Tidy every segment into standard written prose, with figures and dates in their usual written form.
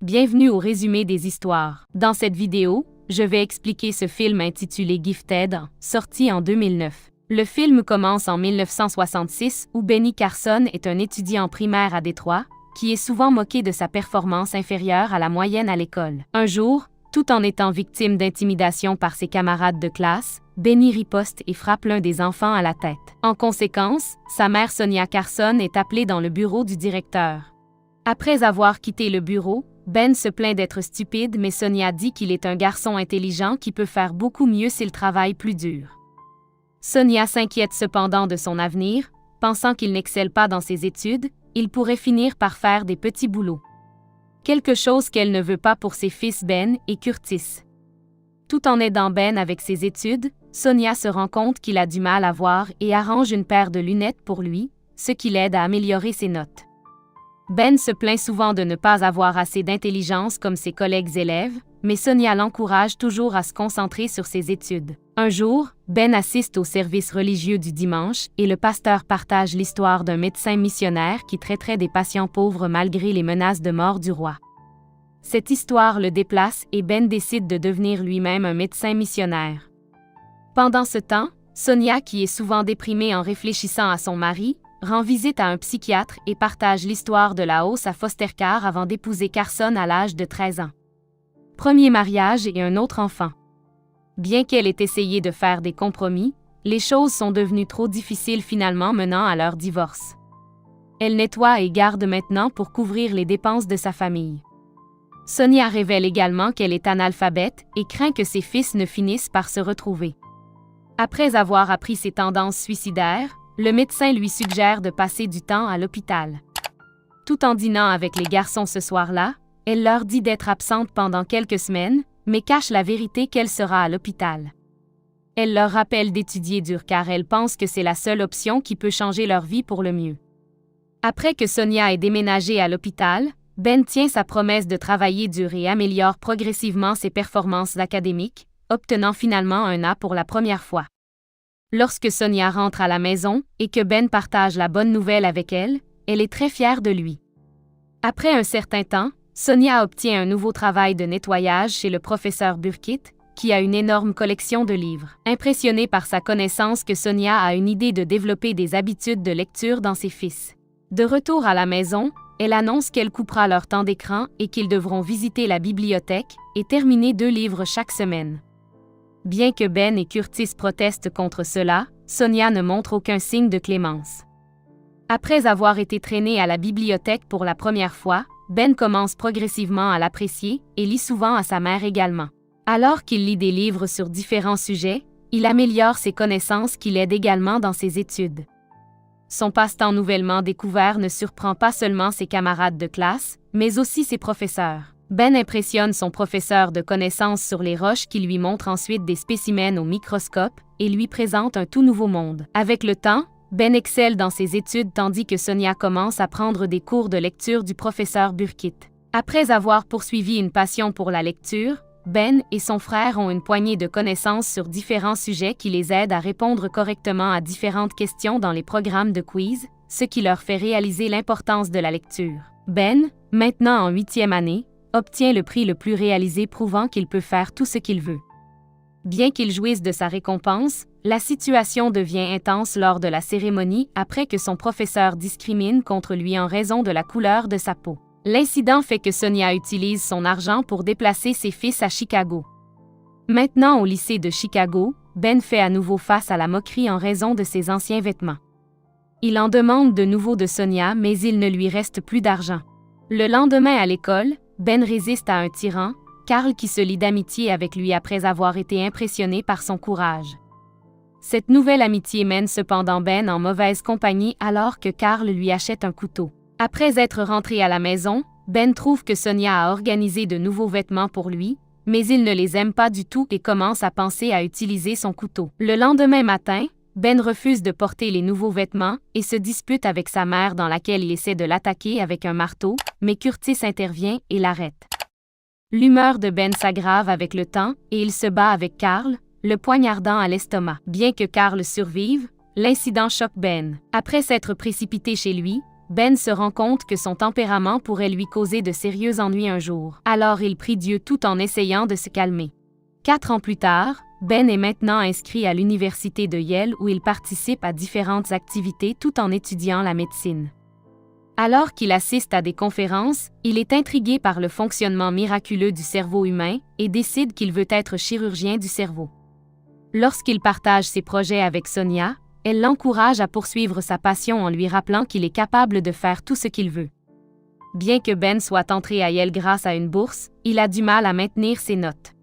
Bienvenue au résumé des histoires. Dans cette vidéo, je vais expliquer ce film intitulé Gifted, sorti en 2009. Le film commence en 1966 où Benny Carson est un étudiant primaire à Détroit, qui est souvent moqué de sa performance inférieure à la moyenne à l'école. Un jour, tout en étant victime d'intimidation par ses camarades de classe, Benny riposte et frappe l'un des enfants à la tête. En conséquence, sa mère Sonia Carson est appelée dans le bureau du directeur. Après avoir quitté le bureau, Ben se plaint d'être stupide, mais Sonia dit qu'il est un garçon intelligent qui peut faire beaucoup mieux s'il travaille plus dur. Sonia s'inquiète cependant de son avenir, pensant qu'il n'excelle pas dans ses études, il pourrait finir par faire des petits boulots. Quelque chose qu'elle ne veut pas pour ses fils Ben et Curtis. Tout en aidant Ben avec ses études, Sonia se rend compte qu'il a du mal à voir et arrange une paire de lunettes pour lui, ce qui l'aide à améliorer ses notes. Ben se plaint souvent de ne pas avoir assez d'intelligence comme ses collègues élèves, mais Sonia l'encourage toujours à se concentrer sur ses études. Un jour, Ben assiste au service religieux du dimanche et le pasteur partage l'histoire d'un médecin missionnaire qui traiterait des patients pauvres malgré les menaces de mort du roi. Cette histoire le déplace et Ben décide de devenir lui-même un médecin missionnaire. Pendant ce temps, Sonia, qui est souvent déprimée en réfléchissant à son mari, rend visite à un psychiatre et partage l'histoire de la hausse à foster care avant d'épouser Carson à l'âge de 13 ans. Premier mariage et un autre enfant. Bien qu'elle ait essayé de faire des compromis, les choses sont devenues trop difficiles finalement menant à leur divorce. Elle nettoie et garde maintenant pour couvrir les dépenses de sa famille. Sonia révèle également qu'elle est analphabète et craint que ses fils ne finissent par se retrouver. Après avoir appris ses tendances suicidaires, le médecin lui suggère de passer du temps à l'hôpital. Tout en dînant avec les garçons ce soir-là, elle leur dit d'être absente pendant quelques semaines, mais cache la vérité qu'elle sera à l'hôpital. Elle leur rappelle d'étudier dur car elle pense que c'est la seule option qui peut changer leur vie pour le mieux. Après que Sonia ait déménagé à l'hôpital, Ben tient sa promesse de travailler dur et améliore progressivement ses performances académiques, obtenant finalement un A pour la première fois. Lorsque Sonia rentre à la maison et que Ben partage la bonne nouvelle avec elle, elle est très fière de lui. Après un certain temps, Sonia obtient un nouveau travail de nettoyage chez le professeur Burkitt, qui a une énorme collection de livres. Impressionnée par sa connaissance que Sonia a une idée de développer des habitudes de lecture dans ses fils. De retour à la maison, elle annonce qu'elle coupera leur temps d'écran et qu'ils devront visiter la bibliothèque et terminer 2 livres chaque semaine. Bien que Ben et Curtis protestent contre cela, Sonia ne montre aucun signe de clémence. Après avoir été traîné à la bibliothèque pour la première fois, Ben commence progressivement à l'apprécier et lit souvent à sa mère également. Alors qu'il lit des livres sur différents sujets, il améliore ses connaissances qui l'aident également dans ses études. Son passe-temps nouvellement découvert ne surprend pas seulement ses camarades de classe, mais aussi ses professeurs. Ben impressionne son professeur de connaissances sur les roches qui lui montre ensuite des spécimens au microscope et lui présente un tout nouveau monde. Avec le temps, Ben excelle dans ses études tandis que Sonia commence à prendre des cours de lecture du professeur Burkitt. Après avoir poursuivi une passion pour la lecture, Ben et son frère ont une poignée de connaissances sur différents sujets qui les aident à répondre correctement à différentes questions dans les programmes de quiz, ce qui leur fait réaliser l'importance de la lecture. Ben, maintenant en 8e année, obtient le prix le plus réalisé prouvant qu'il peut faire tout ce qu'il veut. Bien qu'il jouisse de sa récompense, la situation devient intense lors de la cérémonie après que son professeur discrimine contre lui en raison de la couleur de sa peau. L'incident fait que Sonia utilise son argent pour déplacer ses fils à Chicago. Maintenant au lycée de Chicago, Ben fait à nouveau face à la moquerie en raison de ses anciens vêtements. Il en demande de nouveau de Sonia mais il ne lui reste plus d'argent. Le lendemain à l'école, Ben résiste à un tyran, Carl qui se lie d'amitié avec lui après avoir été impressionné par son courage. Cette nouvelle amitié mène cependant Ben en mauvaise compagnie alors que Carl lui achète un couteau. Après être rentré à la maison, Ben trouve que Sonia a organisé de nouveaux vêtements pour lui, mais il ne les aime pas du tout et commence à penser à utiliser son couteau. Le lendemain matin, Ben refuse de porter les nouveaux vêtements et se dispute avec sa mère dans laquelle il essaie de l'attaquer avec un marteau, mais Curtis intervient et l'arrête. L'humeur de Ben s'aggrave avec le temps et il se bat avec Carl, le poignardant à l'estomac. Bien que Carl survive, l'incident choque Ben. Après s'être précipité chez lui, Ben se rend compte que son tempérament pourrait lui causer de sérieux ennuis un jour. Alors il prie Dieu tout en essayant de se calmer. 4 ans plus tard, Ben est maintenant inscrit à l'université de Yale où il participe à différentes activités tout en étudiant la médecine. Alors qu'il assiste à des conférences, il est intrigué par le fonctionnement miraculeux du cerveau humain et décide qu'il veut être chirurgien du cerveau. Lorsqu'il partage ses projets avec Sonia, elle l'encourage à poursuivre sa passion en lui rappelant qu'il est capable de faire tout ce qu'il veut. Bien que Ben soit entré à Yale grâce à une bourse, il a du mal à maintenir ses notes.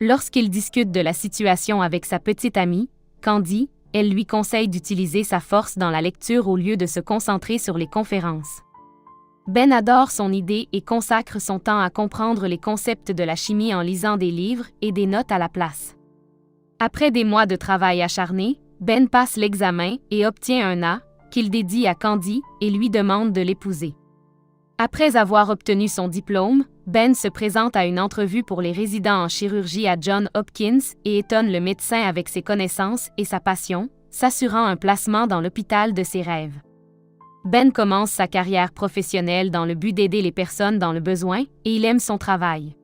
Lorsqu'il discute de la situation avec sa petite amie, Candy, elle lui conseille d'utiliser sa force dans la lecture au lieu de se concentrer sur les conférences. Ben adore son idée et consacre son temps à comprendre les concepts de la chimie en lisant des livres et des notes à la place. Après des mois de travail acharné, Ben passe l'examen et obtient un A, qu'il dédie à Candy et lui demande de l'épouser. Après avoir obtenu son diplôme, Ben se présente à une entrevue pour les résidents en chirurgie à Johns Hopkins et étonne le médecin avec ses connaissances et sa passion, s'assurant un placement dans l'hôpital de ses rêves. Ben commence sa carrière professionnelle dans le but d'aider les personnes dans le besoin et il aime son travail.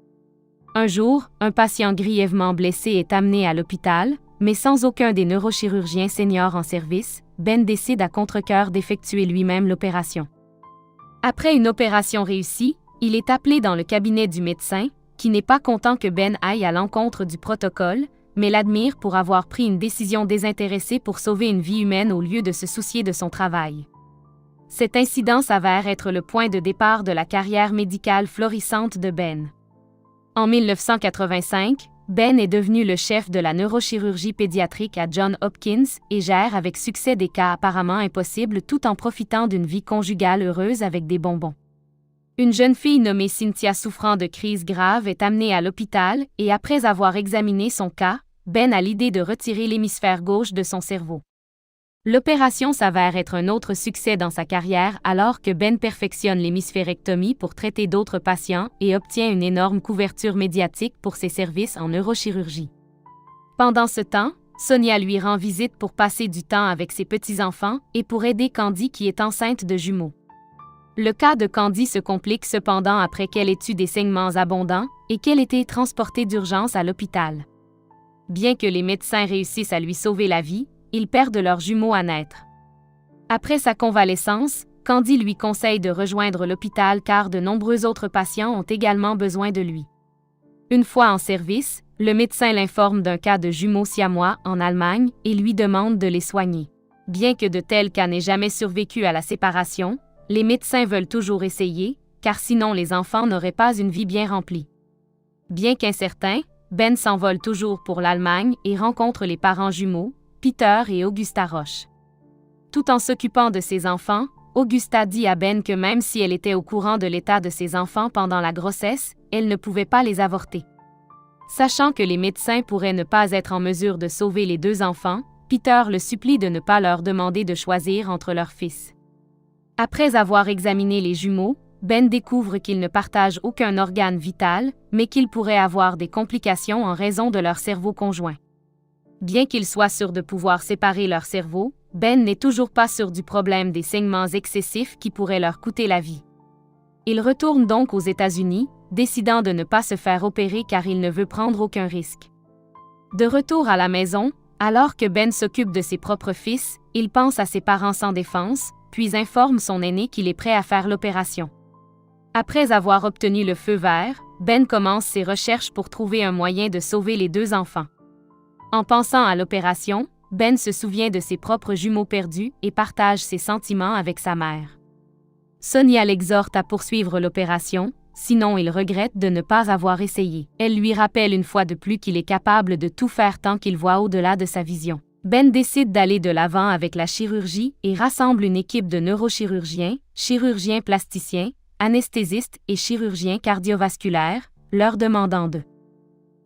Un jour, un patient grièvement blessé est amené à l'hôpital, mais sans aucun des neurochirurgiens seniors en service, Ben décide à contre-cœur d'effectuer lui-même l'opération. Après une opération réussie, il est appelé dans le cabinet du médecin, qui n'est pas content que Ben aille à l'encontre du protocole, mais l'admire pour avoir pris une décision désintéressée pour sauver une vie humaine au lieu de se soucier de son travail. Cet incident s'avère être le point de départ de la carrière médicale florissante de Ben. En 1985, Ben est devenu le chef de la neurochirurgie pédiatrique à Johns Hopkins et gère avec succès des cas apparemment impossibles tout en profitant d'une vie conjugale heureuse avec des bonbons. Une jeune fille nommée Cynthia souffrant de crises graves est amenée à l'hôpital et après avoir examiné son cas, Ben a l'idée de retirer l'hémisphère gauche de son cerveau. L'opération s'avère être un autre succès dans sa carrière alors que Ben perfectionne l'hémisphérectomie pour traiter d'autres patients et obtient une énorme couverture médiatique pour ses services en neurochirurgie. Pendant ce temps, Sonia lui rend visite pour passer du temps avec ses petits-enfants et pour aider Candy qui est enceinte de jumeaux. Le cas de Candy se complique cependant après qu'elle ait eu des saignements abondants et qu'elle ait été transportée d'urgence à l'hôpital. Bien que les médecins réussissent à lui sauver la vie, ils perdent leurs jumeaux à naître. Après sa convalescence, Candy lui conseille de rejoindre l'hôpital car de nombreux autres patients ont également besoin de lui. Une fois en service, le médecin l'informe d'un cas de jumeaux siamois en Allemagne et lui demande de les soigner. Bien que de tels cas n'aient jamais survécu à la séparation, les médecins veulent toujours essayer, car sinon les enfants n'auraient pas une vie bien remplie. Bien qu'incertain, Ben s'envole toujours pour l'Allemagne et rencontre les parents jumeaux, Peter et Augusta Roche. Tout en s'occupant de ses enfants, Augusta dit à Ben que même si elle était au courant de l'état de ses enfants pendant la grossesse, elle ne pouvait pas les avorter. Sachant que les médecins pourraient ne pas être en mesure de sauver les 2 enfants, Peter le supplie de ne pas leur demander de choisir entre leurs fils. Après avoir examiné les jumeaux, Ben découvre qu'ils ne partagent aucun organe vital, mais qu'ils pourraient avoir des complications en raison de leur cerveau conjoint. Bien qu'il soit sûr de pouvoir séparer leur cerveau, Ben n'est toujours pas sûr du problème des saignements excessifs qui pourraient leur coûter la vie. Il retourne donc aux États-Unis, décidant de ne pas se faire opérer car il ne veut prendre aucun risque. De retour à la maison, alors que Ben s'occupe de ses propres fils, il pense à ses parents sans défense, puis informe son aîné qu'il est prêt à faire l'opération. Après avoir obtenu le feu vert, Ben commence ses recherches pour trouver un moyen de sauver les 2 enfants. En pensant à l'opération, Ben se souvient de ses propres jumeaux perdus et partage ses sentiments avec sa mère. Sonia l'exhorte à poursuivre l'opération, sinon il regrette de ne pas avoir essayé. Elle lui rappelle une fois de plus qu'il est capable de tout faire tant qu'il voit au-delà de sa vision. Ben décide d'aller de l'avant avec la chirurgie et rassemble une équipe de neurochirurgiens, chirurgiens plasticiens, anesthésistes et chirurgiens cardiovasculaires, leur demandant de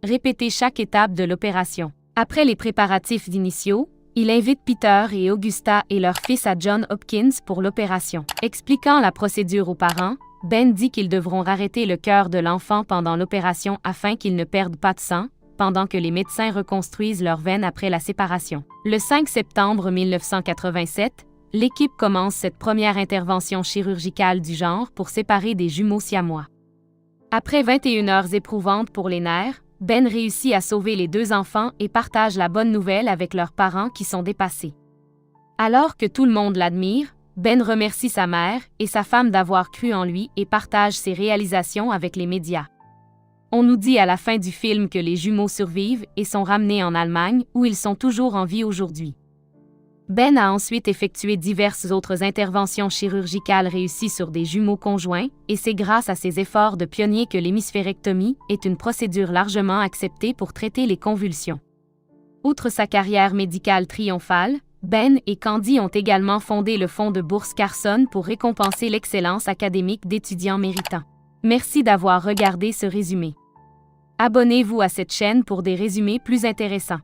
répéter chaque étape de l'opération. Après les préparatifs initiaux, il invite Peter et Augusta et leur fils à Johns Hopkins pour l'opération. Expliquant la procédure aux parents, Ben dit qu'ils devront arrêter le cœur de l'enfant pendant l'opération afin qu'il ne perde pas de sang, pendant que les médecins reconstruisent leurs veines après la séparation. Le 5 septembre 1987, l'équipe commence cette première intervention chirurgicale du genre pour séparer des jumeaux siamois. Après 21 heures éprouvantes pour les nerfs, Ben réussit à sauver les deux enfants et partage la bonne nouvelle avec leurs parents qui sont dépassés. Alors que tout le monde l'admire, Ben remercie sa mère et sa femme d'avoir cru en lui et partage ses réalisations avec les médias. On nous dit à la fin du film que les jumeaux survivent et sont ramenés en Allemagne où ils sont toujours en vie aujourd'hui. Ben a ensuite effectué diverses autres interventions chirurgicales réussies sur des jumeaux conjoints et c'est grâce à ses efforts de pionnier que l'hémisphérectomie est une procédure largement acceptée pour traiter les convulsions. Outre sa carrière médicale triomphale, Ben et Candy ont également fondé le fonds de bourse Carson pour récompenser l'excellence académique d'étudiants méritants. Merci d'avoir regardé ce résumé. Abonnez-vous à cette chaîne pour des résumés plus intéressants.